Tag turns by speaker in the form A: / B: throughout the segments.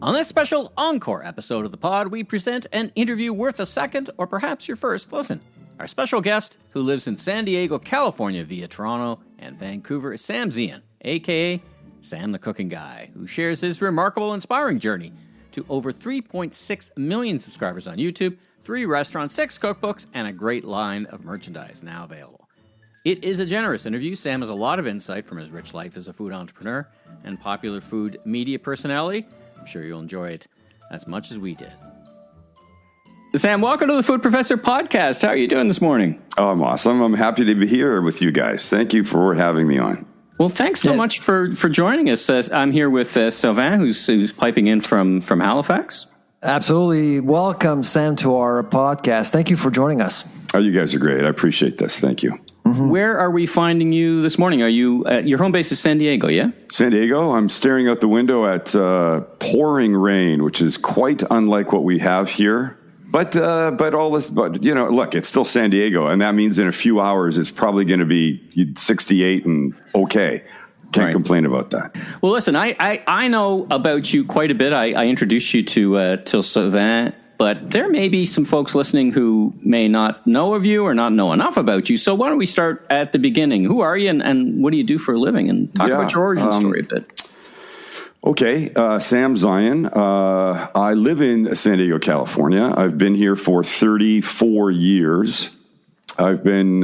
A: On this special Encore episode of the pod, we present an interview worth a second or perhaps your first listen. Our special guest, who lives in San Diego, California via Toronto and Vancouver, is Sam Zien, a.k.a. Sam the Cooking Guy, who shares his remarkable, inspiring journey to over 3.6 million subscribers on YouTube, 3 restaurants, 6 cookbooks, and a great line of merchandise now available. It is a generous interview. Sam has a lot of insight from his rich life as a food entrepreneur and popular food media personality. I'm sure you'll enjoy it as much as we did. Sam, welcome to the Food Professor podcast. How are you doing this morning?
B: Oh, I'm awesome. I'm happy to be here with you guys. Thank you for having me on.
A: Well, thanks so much for joining us. I'm here with Sylvain, who's piping in from Halifax.
C: Absolutely. Welcome, Sam, to our podcast. Thank you for joining us.
B: Oh, you guys are great. I appreciate this. Thank you.
A: Mm-hmm. Where are we finding you this morning? Are you your home base is San Diego, yeah?
B: San Diego. I'm staring out the window at pouring rain, which is quite unlike what we have here. But all this, look, it's still San Diego, and that means in a few hours it's probably going to be 68 and okay. Can't complain about that.
A: Well, listen, I know about you quite a bit. I introduced you to Sylvain, but there may be some folks listening who may not know of you or not know enough about you. So why don't we start at the beginning? Who are you, and what do you do for a living? And talk about your origin story a bit.
B: Okay, Sam Zien. I live in San Diego, California. I've been here for 34 years. I've been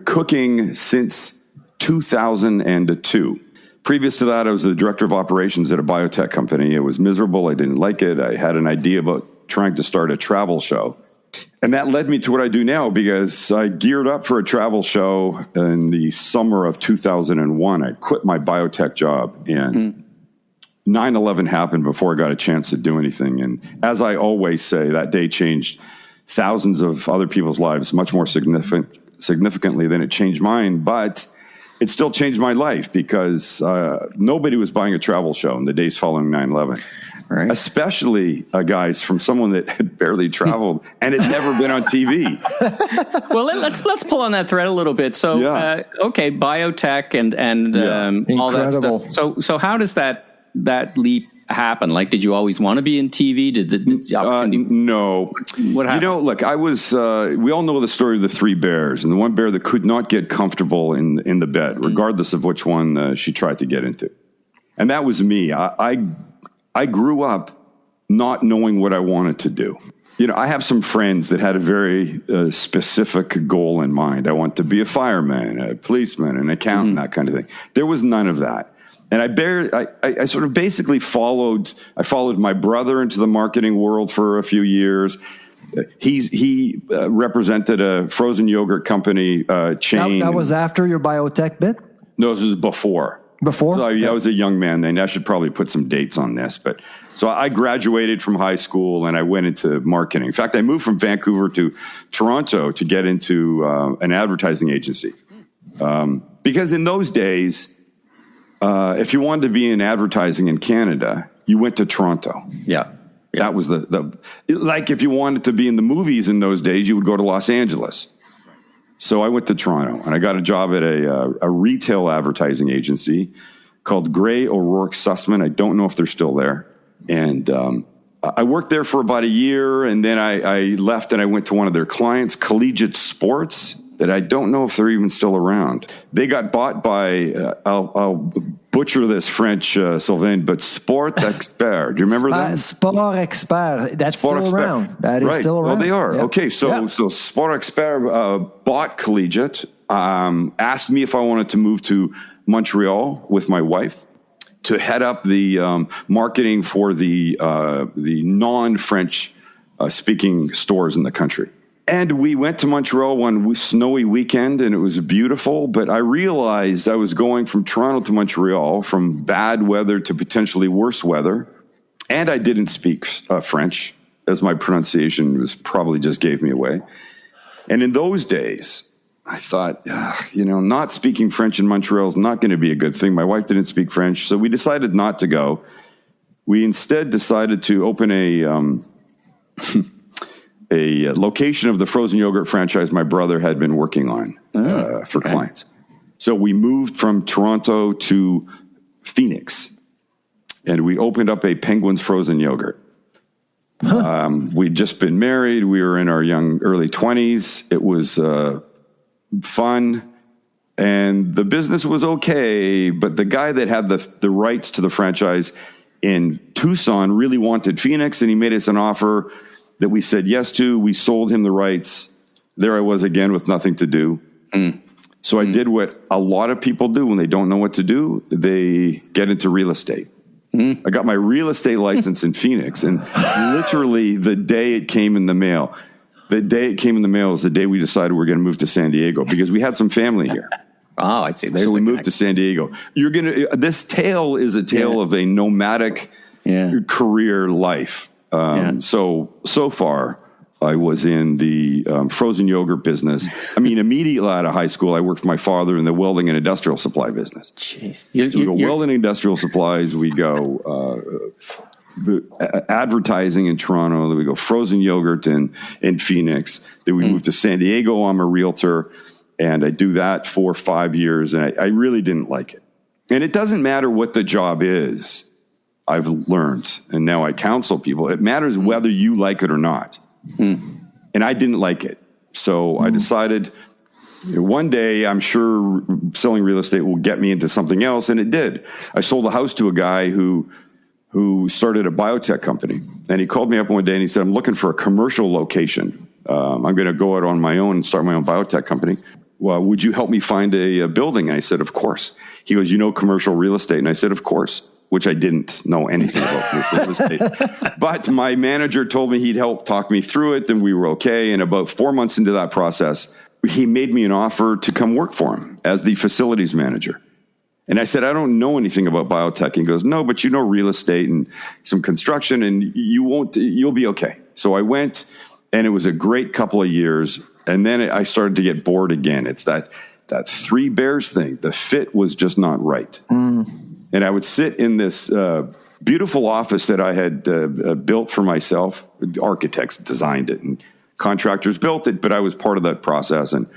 B: cooking since 2002. Previous to that, I was the director of operations at a biotech company. It was miserable. I didn't like it. I had an idea about trying to start a travel show. And that led me to what I do now, because I geared up for a travel show in the summer of 2001. I quit my biotech job, and 9/11 happened before I got a chance to do anything. And as I always say, that day changed thousands of other people's lives much more significantly than it changed mine. But it still changed my life, because nobody was buying a travel show in the days following 9/11. Right. Especially, guys, from someone that had barely traveled and had never been on TV.
A: Well, let's pull on that thread a little bit. So, okay, biotech and all that stuff. So how does that leap happen? Like, did you always want to be in TV? Did the opportunity?
B: No.
A: What happened?
B: Look, I was. We all know the story of the 3 bears, and the one bear that could not get comfortable in the bed, regardless of which one she tried to get into, and that was me. I grew up not knowing what I wanted to do. I have some friends that had a very specific goal in mind. I want to be a fireman, a policeman, an accountant, that kind of thing. There was none of that. And I sort of basically followed my brother into the marketing world for a few years. He represented a frozen yogurt company chain.
C: That was after your biotech bit?
B: No, this was before.
C: Before?
B: So I was a young man then. I should probably put some dates on this. But so I graduated from high school and I went into marketing. In fact, I moved from Vancouver to Toronto to get into an advertising agency. Because in those days, if you wanted to be in advertising in Canada, you went to Toronto.
A: Yeah.
B: That was like if you wanted to be in the movies in those days, you would go to Los Angeles. So I went to Toronto and I got a job at a retail advertising agency called Gray O'Rourke Sussman. I don't know if they're still there. And I worked there for about a year, and then I left and I went to one of their clients, Collegiate Sports, that I don't know if they're even still around. They got bought by, I'll butcher this French, Sylvain, but Sport Expert. Do you remember them?
C: Sport Expert. That's still around. That is still around.
B: Well, they are.
C: Yep.
B: Okay, so Sport Expert bought Collegiate, asked me if I wanted to move to Montreal with my wife to head up the marketing for the non-French speaking stores in the country. And we went to Montreal one snowy weekend, and it was beautiful. But I realized I was going from Toronto to Montreal, from bad weather to potentially worse weather. And I didn't speak French, as my pronunciation was probably just gave me away. And in those days, I thought, not speaking French in Montreal is not going to be a good thing. My wife didn't speak French, so we decided not to go. We instead decided to open a location of the frozen yogurt franchise my brother had been working on for clients. So we moved from Toronto to Phoenix. and we opened up a Penguins frozen yogurt. We'd just been married. We were in our early 20s. It was fun, and the business was okay, but the guy that had the rights to the franchise in Tucson really wanted Phoenix, and he made us an offer that we said yes to. We sold him the rights. There I was again with nothing to do. So I did what a lot of people do when they don't know what to do. They get into real estate. I got my real estate license in Phoenix, and literally the day it came in the mail, is the day we decided we were going to move to San Diego because we had some family here.
A: Oh, I see.
B: So we moved to San Diego. This tale is a tale of a nomadic career life. So far, I was in the frozen yogurt business. I mean, immediately out of high school, I worked for my father in the welding and industrial supply business.
A: Jeez.
B: So we go welding and industrial supplies. We go advertising in Toronto. Then we go frozen yogurt in Phoenix. Then we moved to San Diego. I'm a realtor. And I do that for 5 years. And I really didn't like it. And it doesn't matter what the job is, I've learned. And now I counsel people. It matters whether you like it or not. And I didn't like it. So I decided one day I'm sure selling real estate will get me into something else. And it did. I sold a house to a guy who started a biotech company. And he called me up one day and he said, I'm looking for a commercial location. I'm going to go out on my own and start my own biotech company. Well, would you help me find a building? And I said, of course. He goes, commercial real estate? And I said, of course. Which I didn't know anything about commercial real estate. But my manager told me he'd help talk me through it, and we were okay. And about 4 months into that process, he made me an offer to come work for him as the facilities manager. And I said, I don't know anything about biotech. And he goes, no, but you know real estate and some construction, and you'll be okay. So I went, and it was a great couple of years. And then I started to get bored again. It's that Three Bears thing. The fit was just not right. And I would sit in this beautiful office that I had built for myself. The architects designed it and contractors built it, but I was part of that process. And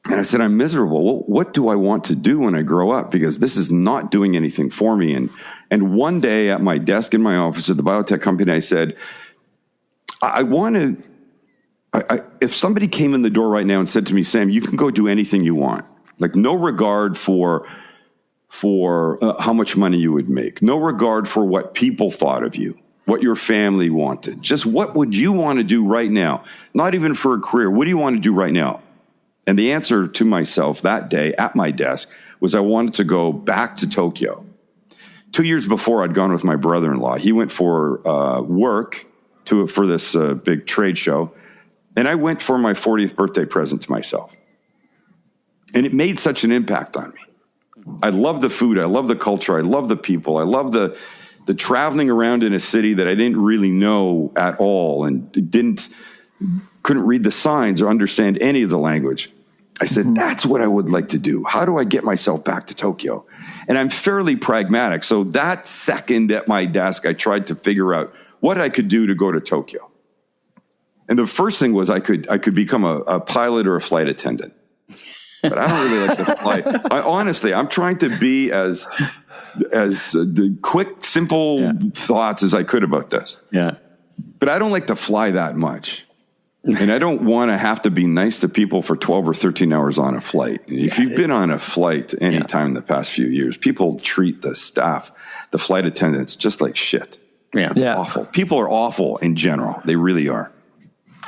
B: I said, I'm miserable. Well, what do I want to do when I grow up? Because this is not doing anything for me. And one day at my desk in my office at the biotech company, I said, I want to, if somebody came in the door right now and said to me, Sam, you can go do anything you want. Like no regard for how much money you would make. No regard for what people thought of you, what your family wanted. Just what would you want to do right now? Not even for a career. What do you want to do right now? And the answer to myself that day at my desk was I wanted to go back to Tokyo. 2 years before, I'd gone with my brother-in-law. He went for work for this big trade show. And I went for my 40th birthday present to myself. And it made such an impact on me. I love the food. I love the culture. I love the people. I love the traveling around in a city that I didn't really know at all and couldn't read the signs or understand any of the language. I said, that's what I would like to do. How do I get myself back to Tokyo? And I'm fairly pragmatic. So that second at my desk, I tried to figure out what I could do to go to Tokyo. And the first thing was I could become a pilot or a flight attendant. But I don't really like to fly. Honestly, I'm trying to be as the quick, simple thoughts as I could about this.
A: Yeah.
B: But I don't like to fly that much. And I don't want to have to be nice to people for 12 or 13 hours on a flight. If you've been on a flight any time in the past few years, people treat the staff, the flight attendants, just like shit.
A: Yeah.
B: It's awful. People are awful in general. They really are.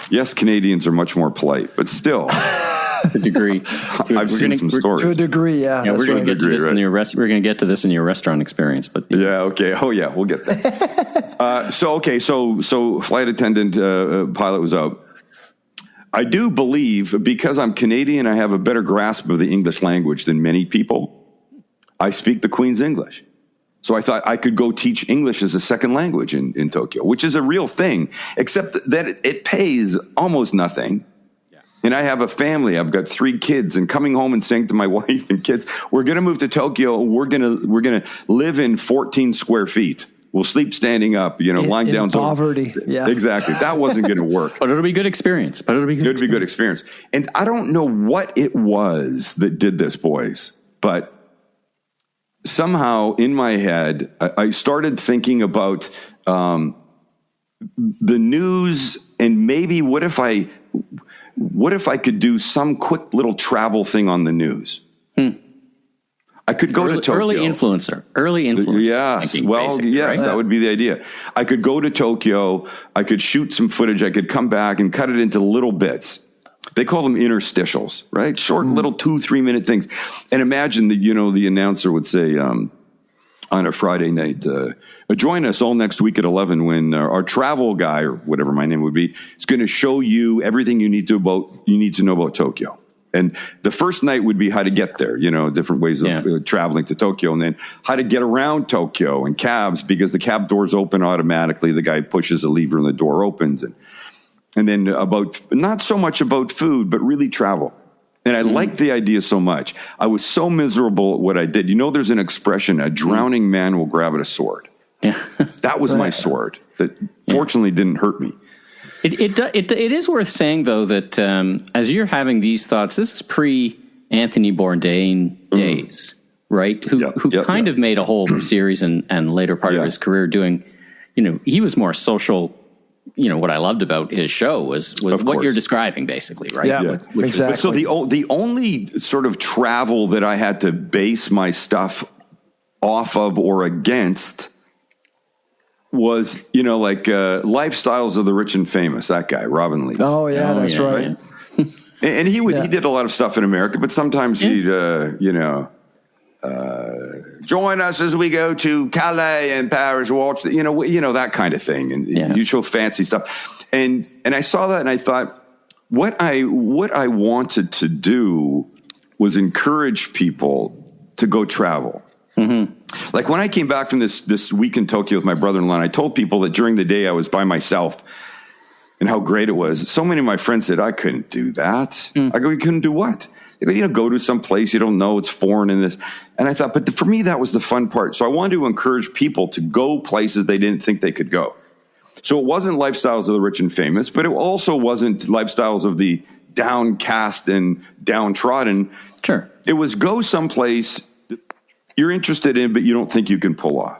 B: Yes, Canadians are much more polite, but still.
A: To a degree.
B: I've seen some stories.
C: To a degree, yeah.
A: Yeah, we're going to get to this in your we're going to get to this in your restaurant experience, but
B: yeah, okay. Oh yeah, we'll get there. So flight attendant, pilot was out. I do believe because I'm Canadian, I have a better grasp of the English language than many people. I speak the Queen's English. So I thought I could go teach English as a second language in Tokyo, which is a real thing, except that it pays almost nothing. And I have a family. I've got 3 kids, and coming home and saying to my wife and kids, we're going to move to Tokyo. We're going to live in 14 square feet. We'll sleep standing up, lying down.
C: In poverty. Yeah.
B: Exactly. That wasn't going to work.
A: But it'll be good experience. It'll be good experience.
B: And I don't know what it was that did this, boys, but somehow in my head, I started thinking about the news and maybe what if I could do some quick little travel thing on the news? I could go to Tokyo.
A: Early influencer.
B: Yes. Well, yes, right? That would be the idea. I could go to Tokyo. I could shoot some footage. I could come back and cut it into little bits. They call them interstitials, right? Short little 2-3 minute things. And imagine that, the announcer would say on a Friday night, join us all next week at 11 when our travel guy, or whatever my name would be, is going to show you everything you need to know about Tokyo. And the first night would be how to get there, different ways of traveling to Tokyo, and then how to get around Tokyo and cabs, because the cab doors open automatically. The guy pushes a lever and the door opens. And then not so much about food, but really travel. And I liked the idea so much. I was so miserable at what I did. There's an expression, a drowning man will grab at a sword. Yeah. That was my sword that fortunately didn't hurt me.
A: It is worth saying, though, that as you're having these thoughts, this is pre-Anthony Bourdain days, right? Who kind of made a whole series and later part of his career doing, he was more social. What I loved about his show was what you're describing, basically, right?
C: Yeah, exactly.
B: So the only sort of travel that I had to base my stuff off of or against was, Lifestyles of the Rich and Famous, that guy, Robin Lee.
C: Oh, yeah, that's right.
B: Yeah. And he did a lot of stuff in America, but sometimes he'd, join us as we go to Calais and Paris, watch, that kind of thing. And you show fancy stuff. And I saw that and I thought, what I wanted to do was encourage people to go travel. Mm-hmm. Like when I came back from this week in Tokyo with my brother-in-law, and I told people that during the day I was by myself and how great it was. So many of my friends said, I couldn't do that. I go, you couldn't do what? They go, go to some place you don't know, it's foreign in this. And I thought, but for me, that was the fun part. So I wanted to encourage people to go places they didn't think they could go. So it wasn't Lifestyles of the Rich and Famous, but it also wasn't Lifestyles of the downcast and downtrodden.
A: Sure.
B: It was go someplace you're interested in, but you don't think you can pull off.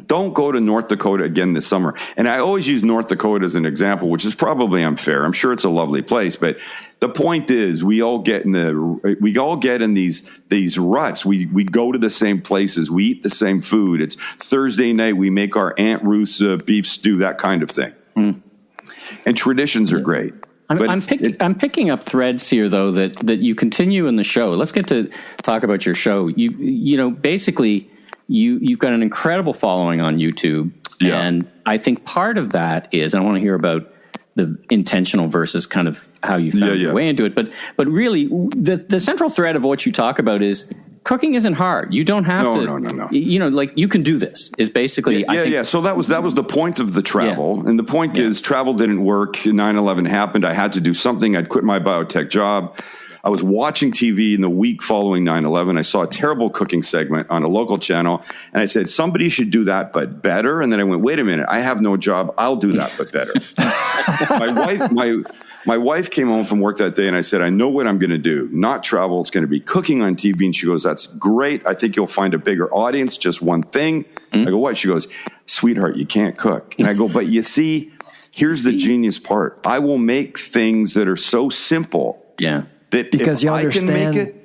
B: Don't go to North Dakota again this summer. And I always use North Dakota as an example, which is probably unfair. I'm sure it's a lovely place, but the point is we all get in these ruts. We go to the same places. We eat the same food. It's Thursday night. We make our Aunt Ruth's beef stew, that kind of thing. And traditions are great.
A: I'm picking up threads here, though, that you continue in the show. Let's get to talk about your show. Basically, you've got an incredible following on YouTube, and I think part of that is, and I want to hear about the intentional versus kind of how you found your way into it. But really, the central thread of what you talk about is cooking isn't hard. You don't have to. No. You can do this. Is basically I think.
B: So that was the point of the travel, and the point is travel didn't work. 9/11 happened. I had to do something. I'd quit my biotech job. I was watching TV in the week following 9/11. I saw a terrible cooking segment on a local channel, and I said, somebody should do that, but better. And then I went, wait a minute, I have no job. I'll do that, but better. My wife came home from work that day, and I said, I know what I'm going to do. Not travel. It's going to be cooking on TV. And she goes, that's great. I think you'll find a bigger audience. Just one thing. I go, what? She goes, sweetheart, you can't cook. And I go, but you see, here's the genius part. I will make things that are so simple.
A: Yeah.
B: That
C: because
B: if
C: you
B: I
C: understand.
B: Can make it,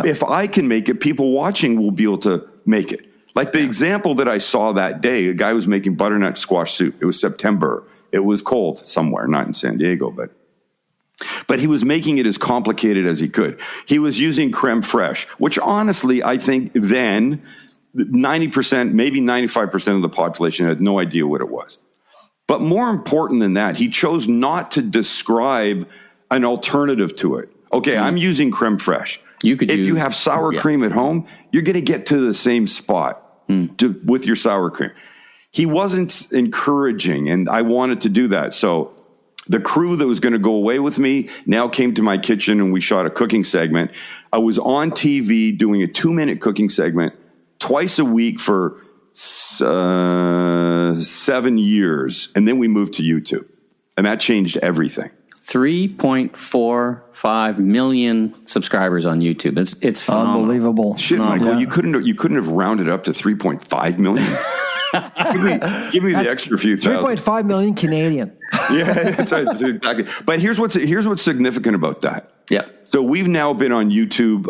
B: if I can make it, people watching will be able to make it. Like the example that I saw that day, a guy was making butternut squash soup. It was September. It was cold somewhere, not in San Diego, but he was making it as complicated as he could. He was using creme fraiche, which honestly, I think then 90%, maybe 95% of the population had no idea what it was. But more important than that, he chose not to describe an alternative to it. Okay, I'm using creme fraiche. If you have sour cream at home, you're going to get to the same spot with your sour cream. He wasn't encouraging, and I wanted to do that. So the crew that was going to go away with me now came to my kitchen, and we shot a cooking segment. I was on TV doing a 2-minute cooking segment twice a week for 7 years, and then we moved to YouTube, and that changed everything.
A: 3.45 million subscribers on YouTube. It's phenomenal.
C: Unbelievable.
B: Shit, Michael,
C: Yeah.
B: you couldn't have rounded up to 3.5 million. give me the extra few thousand.
C: 3.5 million Canadian.
B: Yeah, that's right. That's exactly. But here's what's significant about that.
A: Yeah.
B: So we've now been on YouTube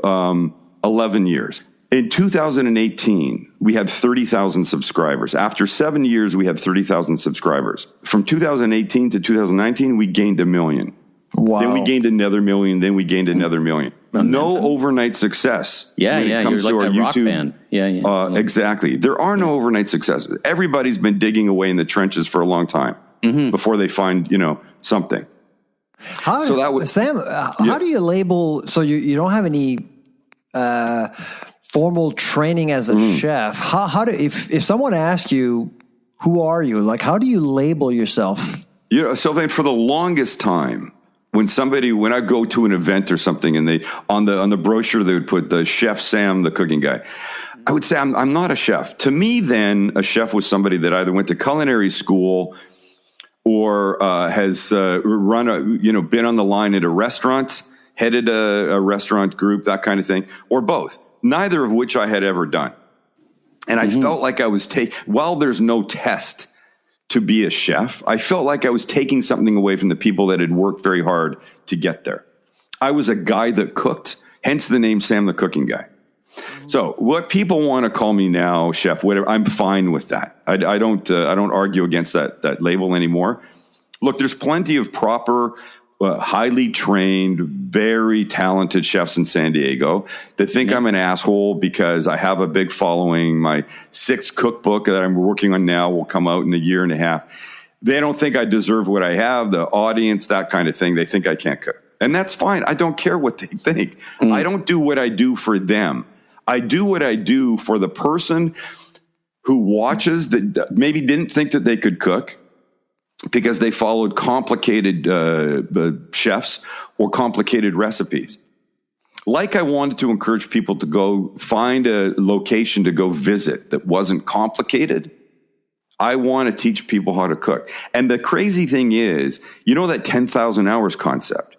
B: 11 years. In 2018, we had 30,000 subscribers. After 7 years, we had 30,000 subscribers. From 2018 to 2019, we gained 1 million.
C: Wow.
B: Then we gained another million. Then we gained another million. No overnight success.
A: Yeah,
B: when it comes
A: you're
B: to
A: like
B: our
A: that rock
B: YouTube.
A: band. Yeah.
B: Exactly. There are no overnight successes. Everybody's been digging away in the trenches for a long time before they find, something.
C: Sam, how do you label? So you don't have any formal training as a chef. If someone asks you, who are you? Like, how do you label yourself?
B: Sylvain, for the longest time, when I go to an event or something, and on the brochure they would put the chef Sam, the cooking guy, I would say I'm not a chef. To me, then a chef was somebody that either went to culinary school or has been on the line at a restaurant, headed a restaurant group, that kind of thing, or both. Neither of which I had ever done. And I felt like I was while there's no test to be a chef, I felt like I was taking something away from the people that had worked very hard to get there. I was a guy that cooked, hence the name Sam the Cooking Guy. So what people want to call me now, chef, whatever, I'm fine with that. I don't argue against that label anymore. Look, there's plenty of proper, highly trained, very talented chefs in San Diego that think I'm an asshole because I have a big following. My 6th cookbook that I'm working on now will come out in a year and a half. They don't think I deserve what I have, the audience, that kind of thing. They think I can't cook. And that's fine. I don't care what they think. I don't do what I do for them. I do what I do for the person who watches that maybe didn't think that they could cook because they followed complicated chefs or complicated recipes. Like I wanted to encourage people to go find a location to go visit that wasn't complicated, I want to teach people how to cook. And the crazy thing is, that 10,000 hours concept.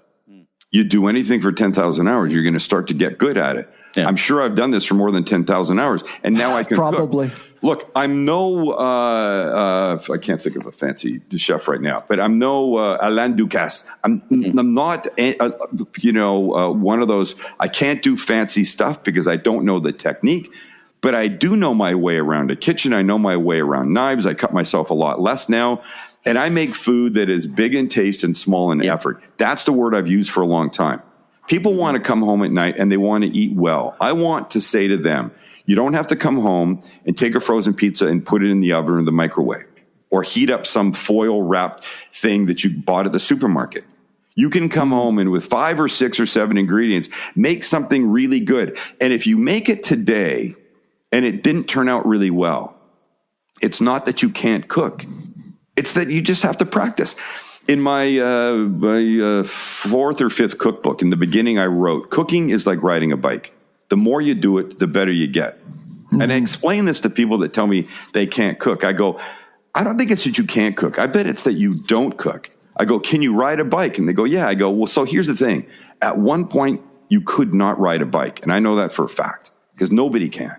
B: You do anything for 10,000 hours, you're going to start to get good at it. Yeah. I'm sure I've done this for more than 10,000 hours, and now I can
C: probably
B: cook. Look, I'm no, I can't think of a fancy chef right now, but I'm no Alain Ducasse. I'm not, one of those. I can't do fancy stuff because I don't know the technique, but I do know my way around a kitchen. I know my way around knives. I cut myself a lot less now, and I make food that is big in taste and small in effort. That's the word I've used for a long time. People want to come home at night and they want to eat well. I want to say to them, you don't have to come home and take a frozen pizza and put it in the oven or the microwave or heat up some foil wrapped thing that you bought at the supermarket. You can come home and with 5 or 6 or 7 ingredients, make something really good. And if you make it today and it didn't turn out really well, it's not that you can't cook. It's that you just have to practice. In my 4th or 5th cookbook, in the beginning I wrote, cooking is like riding a bike. The more you do it, the better you get. And I explain this to people that tell me they can't cook. I go, I don't think it's that you can't cook. I bet it's that you don't cook. I go, can you ride a bike? And they go, yeah. I go, well, so here's the thing. At one point, you could not ride a bike. And I know that for a fact because nobody can.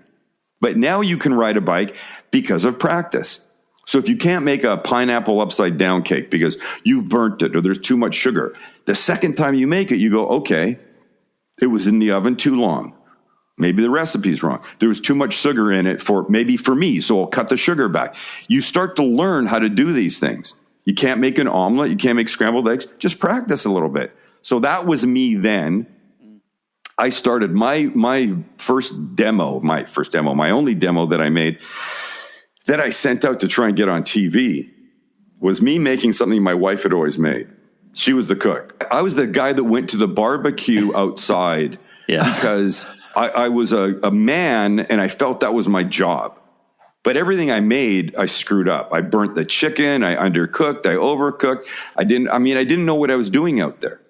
B: But now you can ride a bike because of practice. So if you can't make a pineapple upside down cake because you've burnt it or there's too much sugar, the second time you make it, you go, okay, it was in the oven too long. Maybe the recipe's wrong. There was too much sugar in it for me, so I'll cut the sugar back. You start to learn how to do these things. You can't make an omelet. You can't make scrambled eggs. Just practice a little bit. So that was me then. I started my only demo that I made that I sent out to try and get on TV was me making something my wife had always made. She was the cook. I was the guy that went to the barbecue outside because I was a man and I felt that was my job. But everything I made, I screwed up. I burnt the chicken. I undercooked. I overcooked. I didn't know what I was doing out there.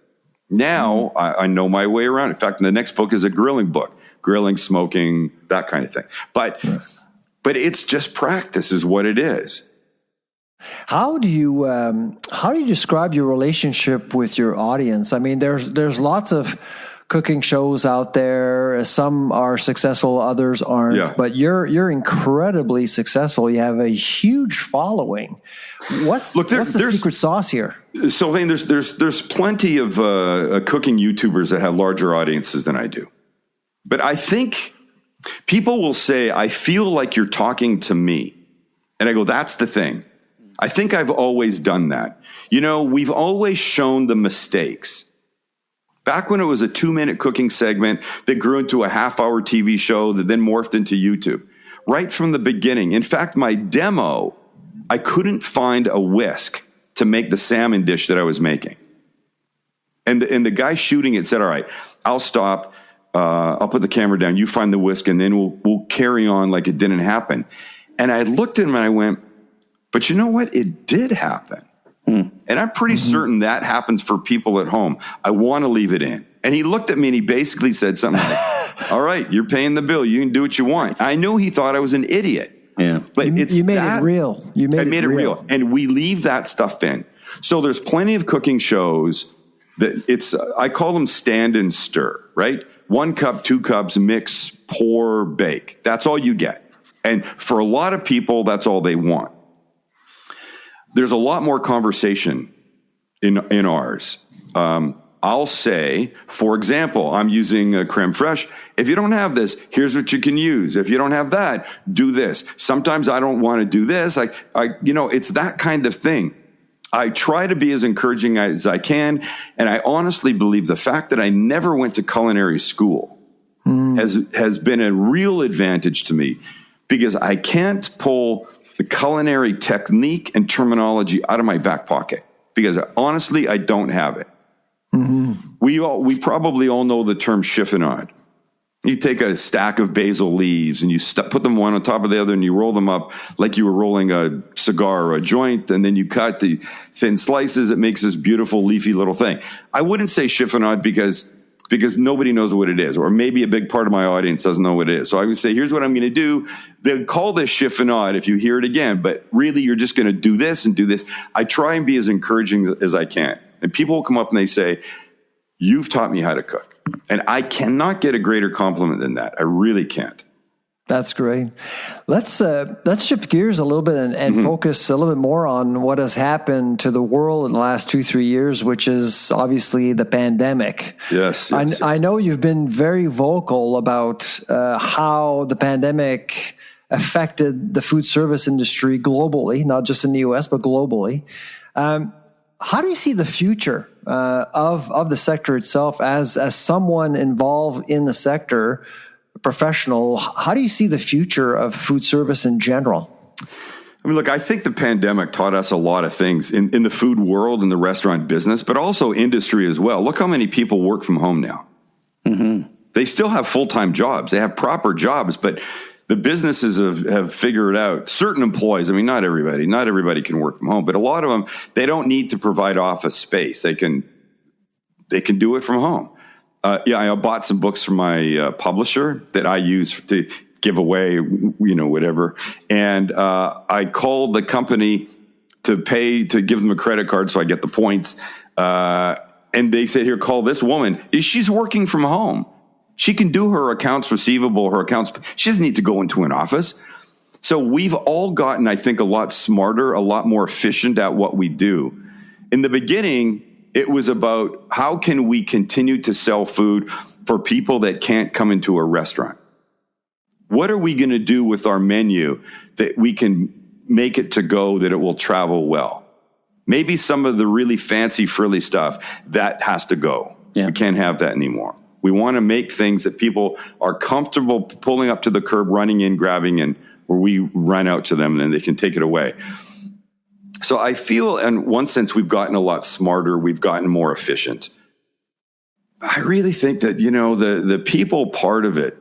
B: Now I know my way around. In fact, the next book is a grilling book, grilling, smoking, that kind of thing. But it's just practice is what it is.
C: How do you describe your relationship with your audience? I mean, there's lots of cooking shows out there. Some are successful, others aren't.
B: Yeah.
C: But you're incredibly successful. You have a huge following. What's the secret sauce here?
B: Sylvain, there's plenty of cooking YouTubers that have larger audiences than I do. But I think people will say, I feel like you're talking to me. And I go, that's the thing. I think I've always done that. You know, we've always shown the mistakes. Back when it was a 2-minute cooking segment that grew into a half-hour TV show that then morphed into YouTube. Right from the beginning. In fact, my demo, I couldn't find a whisk to make the salmon dish that I was making. And the guy shooting it said, all right, I'll stop. I'll put the camera down. You find the whisk, and then we'll carry on like it didn't happen. And I looked at him and I went, but you know what? It did happen. And I'm pretty certain that happens for people at home. I want to leave it in. And he looked at me and he basically said something like, all right, you're paying the bill. You can do what you want. I knew he thought I was an idiot.
A: Yeah.
C: But you made it real. I made it real.
B: And we leave that stuff in. So there's plenty of cooking shows that I call them stand and stir, right? 1 cup, 2 cups, mix, pour, bake. That's all you get. And for a lot of people, that's all they want. There's a lot more conversation in ours. I'll say, for example, I'm using a creme fraiche. If you don't have this, here's what you can use. If you don't have that, do this. Sometimes I don't want to do this. It's that kind of thing. I try to be as encouraging as I can. And I honestly believe the fact that I never went to culinary school has been a real advantage to me, because I can't pull the culinary technique and terminology out of my back pocket, because honestly, I don't have it. We probably all know the term chiffonade. You take a stack of basil leaves and you put them one on top of the other and you roll them up like you were rolling a cigar or a joint, and then you cut the thin slices. It makes this beautiful leafy little thing. I wouldn't say chiffonade because nobody knows what it is, or maybe a big part of my audience doesn't know what it is. So I would say, here's what I'm going to do. They'll call this chiffonade if you hear it again, but really you're just going to do this and do this. I try and be as encouraging as I can. And people will come up and they say, you've taught me how to cook. And I cannot get a greater compliment than that. I really can't.
C: That's great. Let's shift gears a little bit and focus a little bit more on what has happened to the world in the last 2-3 years, which is obviously the pandemic.
B: Yes.
C: I know you've been very vocal about how the pandemic affected the food service industry globally, not just in the U.S., but globally. How do you see the future of the sector itself as someone involved in the sector? Professional, how do you see the future of food service in general?
B: I mean, look, I think the pandemic taught us a lot of things in the food world and the restaurant business, but also industry as well. Look how many people work from home now. They still have full-time jobs. They have proper jobs, but the businesses have figured out, certain employees, I mean, not everybody can work from home, but a lot of them, they don't need to provide office space. They can do it from home. I bought some books from my publisher that I use to give away, whatever. And I called the company to give them a credit card so I get the points. And they said, here, call this woman. She's working from home. She can do her accounts receivable, she doesn't need to go into an office. So we've all gotten, I think, a lot smarter, a lot more efficient at what we do. In the beginning, it was about how can we continue to sell food for people that can't come into a restaurant? What are we going to do with our menu that we can make it to go, that it will travel well? Maybe some of the really fancy, frilly stuff, that has to go. Yeah. We can't have that anymore. We want to make things that people are comfortable pulling up to the curb, running in, grabbing in, where we run out to them and then they can take it away. So I feel, in one sense, we've gotten a lot smarter. We've gotten more efficient. I really think that, the people part of it,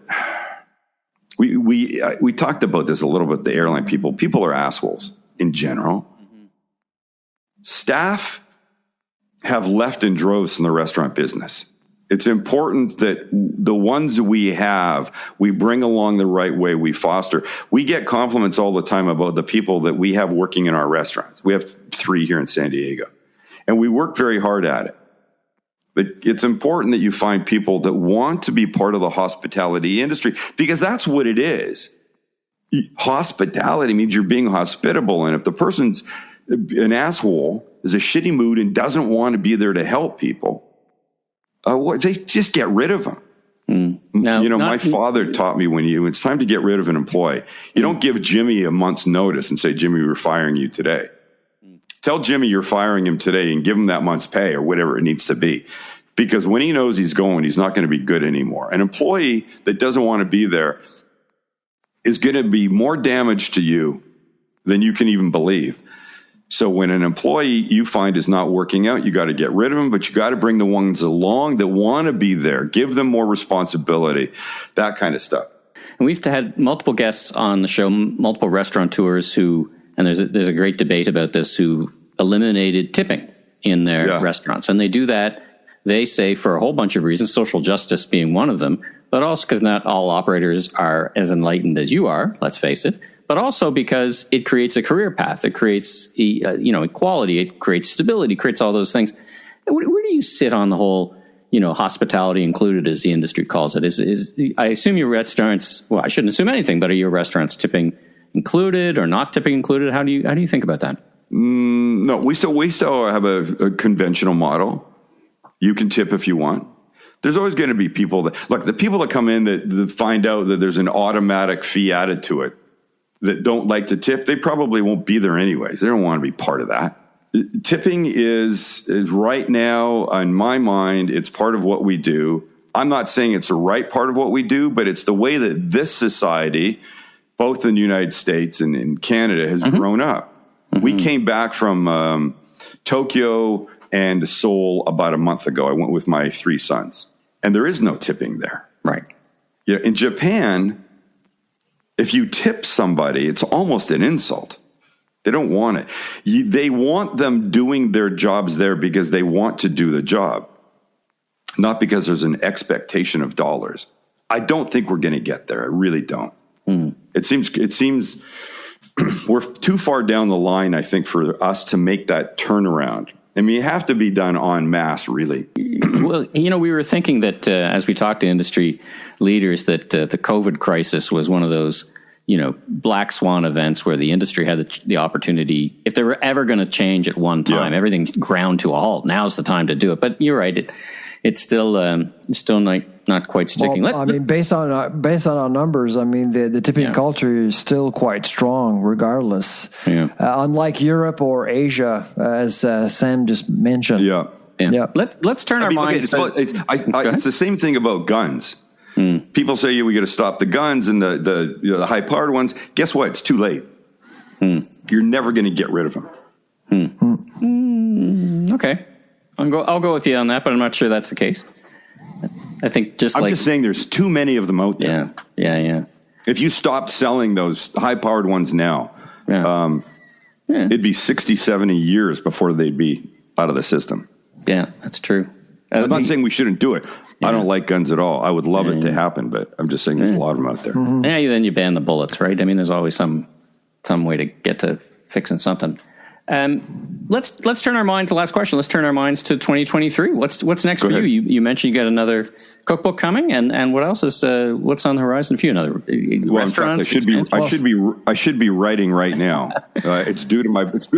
B: we talked about this a little bit, the airline people. People are assholes in general. Staff have left in droves from the restaurant business. It's important that the ones we have, we bring along the right way, we foster. We get compliments all the time about the people that we have working in our restaurants. We have 3 here in San Diego, and we work very hard at it. But it's important that you find people that want to be part of the hospitality industry, because that's what it is. Hospitality means you're being hospitable. And if the person's an asshole, is a shitty mood, and doesn't want to be there to help people, they just get rid of them.
A: Now,
B: my father taught me when it's time to get rid of an employee, you don't give Jimmy a month's notice and say, Jimmy, we're firing you today. Tell Jimmy you're firing him today and give him that month's pay or whatever it needs to be. Because when he knows he's going, he's not going to be good anymore. An employee that doesn't want to be there is going to be more damage to you than you can even believe. So when an employee you find is not working out, you got to get rid of them, but you got to bring the ones along that want to be there, give them more responsibility, that kind of stuff.
A: And we've had multiple guests on the show, multiple restaurateurs who, and there's a great debate about this, who eliminated tipping in their restaurants. And they do that, they say, for a whole bunch of reasons, social justice being one of them, but also because not all operators are as enlightened as you are, let's face it, but also because it creates a career path. It creates equality. It creates stability. It creates all those things. Where do you sit on the whole, hospitality included, as the industry calls it? Is I assume your restaurants? Well, I shouldn't assume anything, but are your restaurants tipping included or not tipping included? How do you think about that?
B: No, we still have a conventional model. You can tip if you want. There's always going to be people the people that come in that find out that there's an automatic fee added to it, that don't like to tip, they probably won't be there anyways. They don't want to be part of that. Tipping is right now, in my mind, it's part of what we do. I'm not saying it's the right part of what we do, but it's the way that this society, both in the United States and in Canada, has grown up. We came back from Tokyo and Seoul about a month ago. I went with my 3 sons, and there is no tipping there.
A: Right.
B: In Japan, if you tip somebody, it's almost an insult. They don't want it. They want them doing their jobs there because they want to do the job, not because there's an expectation of dollars. I don't think we're going to get there. I really don't. It seems we're too far down the line, I think, for us to make that turnaround. I mean, you have to be done en masse, really.
A: Well, we were thinking that as we talked to industry leaders, that the COVID crisis was one of those, black swan events where the industry had the opportunity, if they were ever going to change at one time, everything's ground to a halt. Now's the time to do it. But you're right. It's still not quite sticking.
C: Well, based on our numbers, the tipping culture is still quite strong, regardless. Yeah. Unlike Europe or Asia, as Sam just mentioned.
B: Yeah.
A: Let's turn our minds.
B: It's the same thing about guns. People say we got to stop the guns and the high powered ones. Guess what? It's too late. You're never going to get rid of them.
A: Okay. I'll go with you on that, but I'm not sure that's the case. I think
B: I'm just saying there's too many of them out there.
A: Yeah.
B: If you stopped selling those high-powered ones now, it'd be 60, 70 years before they'd be out of the system.
A: Yeah, that's true.
B: I'm not saying we shouldn't do it. I don't like guns at all. I would love it to happen, but I'm just saying there's a lot of them out there.
A: Yeah, then you ban the bullets, right? I mean, there's always some way to get to fixing something. Let's turn our minds. The last question. Let's turn our minds to 2023. What's next for you? You mentioned you got another cookbook coming, and what else is what's on the horizon for you? Another restaurants.
B: In fact, I should be writing right now. It's due to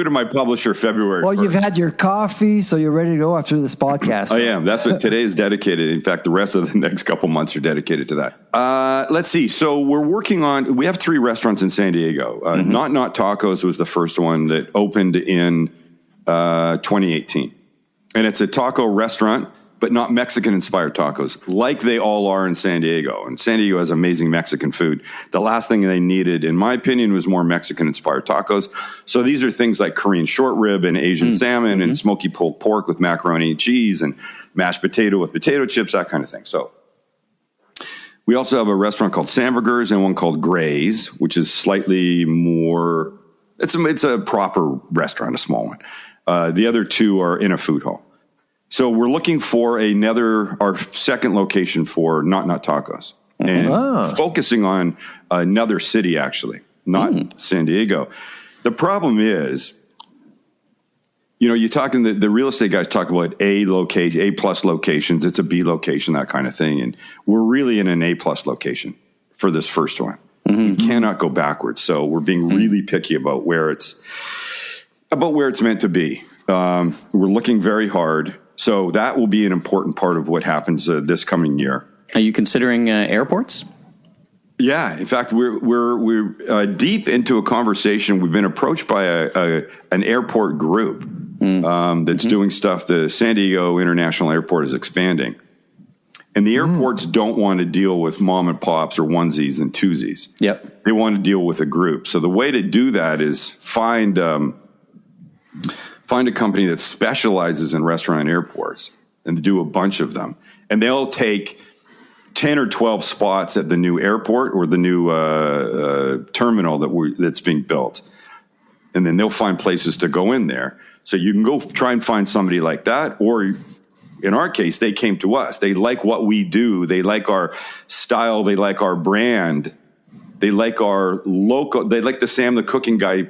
B: my publisher February.
C: Well,
B: 1st.
C: You've had your coffee, so you're ready to go after this podcast.
B: I am. That's what today is dedicated. In fact, the rest of the next couple months are dedicated to that. Let's see. So we're working on. We have 3 restaurants in San Diego. Not Tacos was the first one that opened in 2018, and it's a taco restaurant, but not Mexican-inspired tacos, like they all are in San Diego. And San Diego has amazing Mexican food. The last thing they needed, in my opinion, was more Mexican-inspired tacos. So these are things like Korean short rib and Asian salmon and smoky pulled pork with macaroni and cheese and mashed potato with potato chips, that kind of thing. So we also have a restaurant called Samburgers and one called Gray's, which is slightly more... It's a proper restaurant, a small one. The other 2 are in a food hall. So we're looking for our second location for Not Tacos, and focusing on another city, actually, not San Diego. The problem is, you're talking, the real estate guys talk about A plus locations. It's a B location, that kind of thing. And we're really in an A plus location for this first one. We cannot go backwards. So we're being really picky about where it's meant to be. We're looking very hard. So that will be an important part of what happens this coming year.
A: Are you considering airports?
B: Yeah, in fact, we're deep into a conversation. We've been approached by an airport group that's doing stuff. The San Diego International Airport is expanding, and the airports don't want to deal with mom and pops or onesies and twosies.
A: Yep,
B: they want to deal with a group. So the way to do that is find a company that specializes in restaurant airports and do a bunch of them, and they'll take 10 or 12 spots at the new airport or the new terminal that's being built. And then they'll find places to go in there. So you can go try and find somebody like that. Or in our case, they came to us. They like what we do. They like our style. They like our brand. They like our local. They like the Sam the Cooking Guy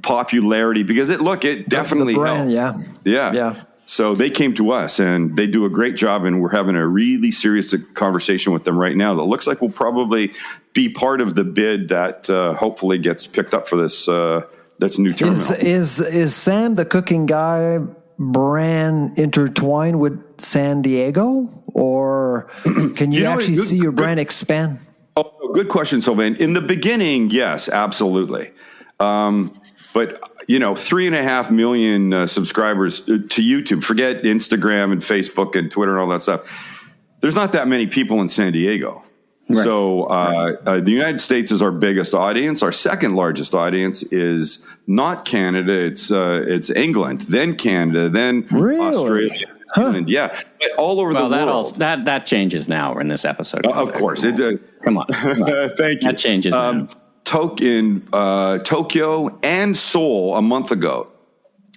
B: popularity because it definitely
C: the brand,
B: helped. Yeah. So they came to us, and they do a great job, and we're having a really serious conversation with them right now that looks like we'll probably be part of the bid that hopefully gets picked up for this new terminal.
C: Is Sam the Cooking Guy brand intertwined with San Diego, or can you actually see your brand expand?
B: Oh, good question, Sylvain. In the beginning, yes, absolutely. But 3.5 million subscribers to YouTube. Forget Instagram and Facebook and Twitter and all that stuff. There's not that many people in San Diego. Right. So the United States is our biggest audience. Our second largest audience is not Canada. It's England, then Canada, then Australia. England. Yeah, but all over the world.
A: That changes now in this episode.
B: Of course.
A: Come on.
B: Thank you.
A: That changes now.
B: In Tokyo and Seoul a month ago.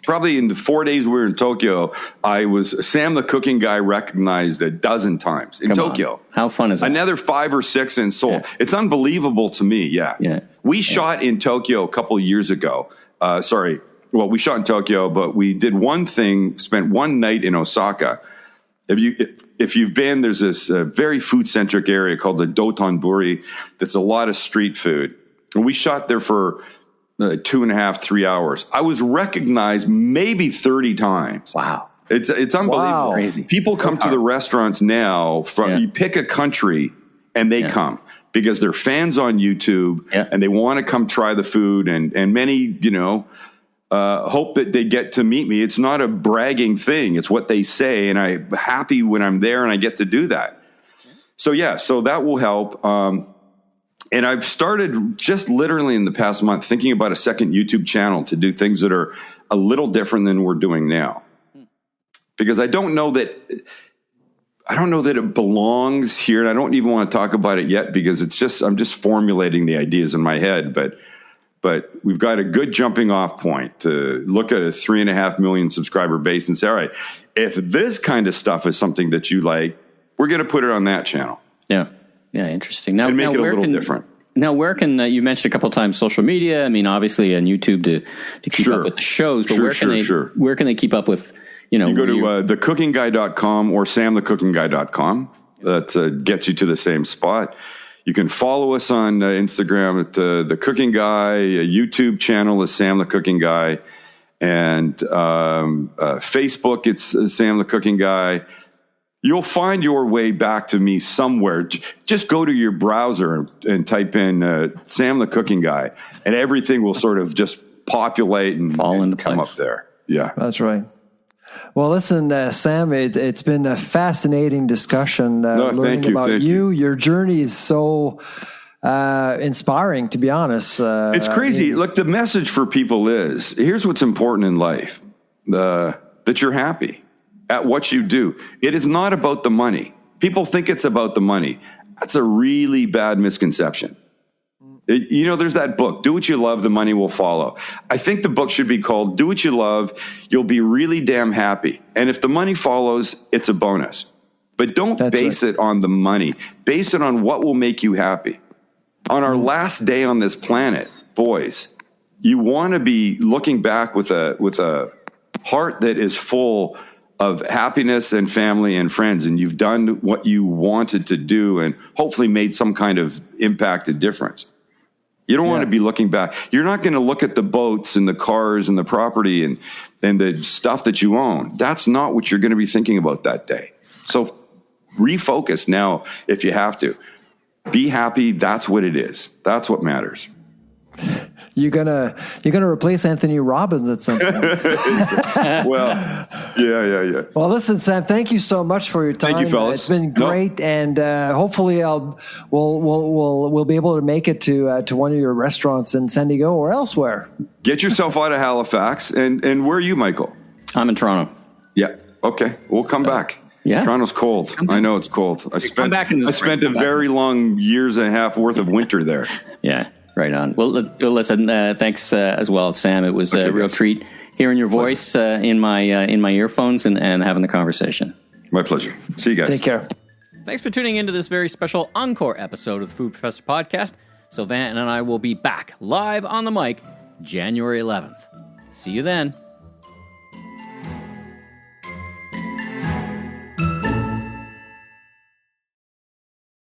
B: Probably in the 4 days we were in Tokyo, I was Sam the Cooking Guy recognized a dozen times in Tokyo.
A: On. How fun is that?
B: Another 5 or 6 in Seoul. Yeah. It's unbelievable to me. Yeah. We shot in Tokyo a couple of years ago. We shot in Tokyo, but we did one thing, spent one night in Osaka. If you've been, there's this very food-centric area called the Dotonbori that's a lot of street food. And we shot there for 2.5, 3 hours. I was recognized maybe 30 times.
A: Wow.
B: It's unbelievable. Wow.
A: Crazy.
B: People come to the restaurants now you pick a country and they come because they're fans on YouTube and they want to come try the food and many, hope that they get to meet me. It's not a bragging thing. It's what they say. And I'm happy when I'm there and I get to do that. So that will help. And I've started just literally in the past month thinking about a second YouTube channel to do things that are a little different than we're doing now. Because I don't know that it belongs here. And I don't even want to talk about it yet because I'm just formulating the ideas in my head. But we've got a good jumping off point to look at a 3.5 million subscriber base and say, all right, if this kind of stuff is something that you like, we're going to put it on that channel.
A: Yeah, interesting. Now,
B: and make it a little different.
A: Now, where can you mentioned a couple of times social media? I mean, obviously on YouTube to keep up with the shows, but where can they keep up with? You go to
B: thecookingguy.com or samthecookingguy.com. That gets you to the same spot. You can follow us on Instagram at The Cooking Guy. A YouTube channel is Sam the Cooking Guy. And Facebook, it's Sam the Cooking Guy. You'll find your way back to me somewhere. Just go to your browser and type in Sam the Cooking Guy, and everything will sort of just populate and
A: fall into
B: come
A: place.
B: Up there. Yeah,
C: that's right. Well, listen, Sam, it's been a fascinating discussion. Learning about you. Your journey is so inspiring, to be honest.
B: It's crazy. Look, the message for people is, here's what's important in life, that you're happy at what you do. It is not about the money. People think it's about the money. That's a really bad misconception. There's that book, Do What You Love, The Money Will Follow. I think the book should be called Do What You Love, You'll Be Really Damn Happy. And if the money follows, it's a bonus. But don't base it on the money. Base it on what will make you happy. On our last day on this planet, boys, you want to be looking back with a heart that is full of happiness and family and friends, and you've done what you wanted to do and hopefully made some kind of impact and difference. You don't want to be looking back. You're not going to look at the boats and the cars and the property and the stuff that you own. That's not what you're going to be thinking about that day. So refocus now if you have to. Be happy. That's what it is. That's what matters.
C: You're gonna replace Anthony Robbins at some point.
B: Well, yeah.
C: Well, listen, Sam, thank you so much for your time.
B: Thank you, fellas.
C: It's been great, and hopefully, we'll be able to make it to one of your restaurants in San Diego or elsewhere.
B: Get yourself out of Halifax, and where are you, Michael?
A: I'm in Toronto.
B: Yeah. Okay. We'll come back.
A: Yeah.
B: Toronto's cold. I know it's cold. I spent a very long years and a half worth of winter there.
A: Yeah. Right on. Well, listen, thanks as well, Sam. It was a real treat hearing your voice in my earphones and having the conversation.
B: My pleasure. See you guys.
C: Take care.
A: Thanks for tuning into this very special Encore episode of the Food Professor Podcast. Sylvain and I will be back live on the mic January 11th. See you then.